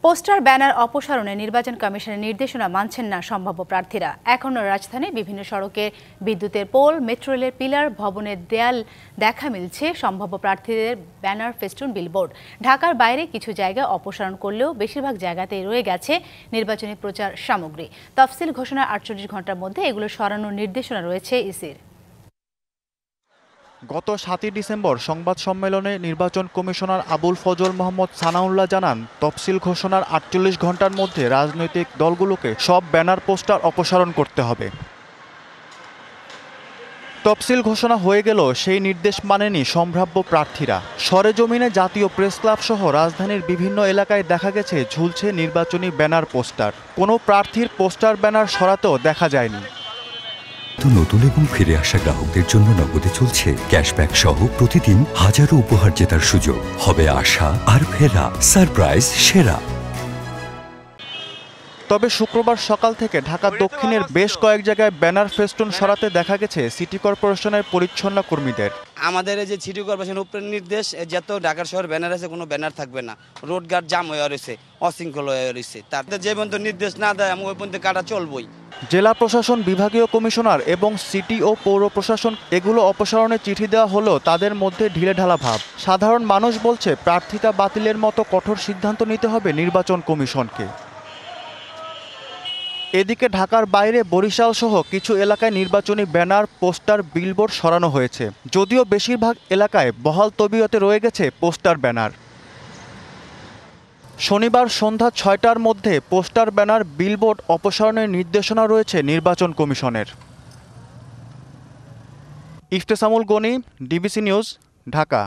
Poster banner অপসারণে নির্বাচন কমিশনের নির্দেশনা মানছেন না সম্ভাব্য প্রার্থীরা। এখনও রাজধানীর বিভিন্ন সড়কে বিদ্যুতের পোল, মেট্রো রেলের পিলার, ভবনের দেয়াল দেখা মিলছে সম্ভাব্য প্রার্থীদের ব্যানার, ফেস্টুন, বিলবোর্ড। ঢাকার বাইরে কিছু জায়গায় অপসারণ করলেও বেশিরভাগ জায়গাতেই রয়ে গেছে নির্বাচনী প্রচার সামগ্রী। তফসিল ঘোষণার 48 ঘণ্টার মধ্যে এগুলো সরানোর নির্দেশনা রয়েছে ইসির। গত 7 ডিসেম্বর সংবাদ সম্মেলনে নির্বাচন কমিশনার আবুল ফজল মোহাম্মদ সানাউল্লাহ জানান, তফসিল ঘোষণার 48 ঘণ্টার মধ্যে রাজনৈতিক দলগুলোকে সব ব্যানার, পোস্টার অপসারণ করতে হবে। তফসিল ঘোষণা হয়ে গেল সেই নির্দেশ মানেনি সম্ভাব্য প্রার্থীরা। সরেজমিনে জাতীয় প্রেস ক্লাব সহ রাজধানীর বিভিন্ন এলাকায় দেখা গেছে ঝুলছে নির্বাচনী ব্যানার, পোস্টার। কোনো প্রার্থীর পোস্টার, ব্যানার সরাতেও দেখা যায়নি। নতুন এবং ফিরে আসা গ্রাহকদের জন্য নগদে চলছে ক্যাশব্যাক সহ প্রতিদিন হাজারো উপহার জেতার সুযোগ। হবে আশা আর ফেরা, সারপ্রাইজ সেরা। তবে শুক্রবার সকাল থেকে ঢাকা দক্ষিণের বেশ কয়েক জায়গায় ব্যানার, ফেস্টুন সরাতে দেখা গেছে সিটি কর্পোরেশনের পরিচ্ছন্ন কর্মীদের। আমাদের এই যে সিটি কর্পোরেশন উপরের নির্দেশ, যত ঢাকার শহর ব্যানার আছে কোনো ব্যানার থাকবে না। রোড গার্ড জাম হয়ে রয়েছে, অশৃঙ্খল হয়ে রয়েছে। তাতে যে পর্যন্ত নির্দেশ না দেয় আমি ওই পর্যন্ত কাটা চলবই। জেলা প্রশাসন, বিভাগীয় কমিশনার এবং সিটি ও পৌর প্রশাসন এগুলো অপসারণে চিঠি দেওয়া হলেও তাদের মধ্যে ঢিলেঢালা ভাব। সাধারণ মানুষ বলছে, প্রার্থিতা বাতিলের মতো কঠোর সিদ্ধান্ত নিতে হবে নির্বাচন কমিশনকে। এদিকে ঢাকার বাইরে বরিশাল সহ কিছু এলাকায় নির্বাচনী ব্যানার, পোস্টার, বিলবোর্ড সরানো হয়েছে। যদিও বেশিরভাগ এলাকায় বহাল তবিয়তে রয়ে গেছে পোস্টার, ব্যানার। শনিবার সন্ধ্যা 6টার মধ্যে পোস্টার, ব্যানার, বিলবোর্ড অপসারণের নির্দেশনা রয়েছে নির্বাচন কমিশনের। Iftesamul Gani, DBC news, Dhaka.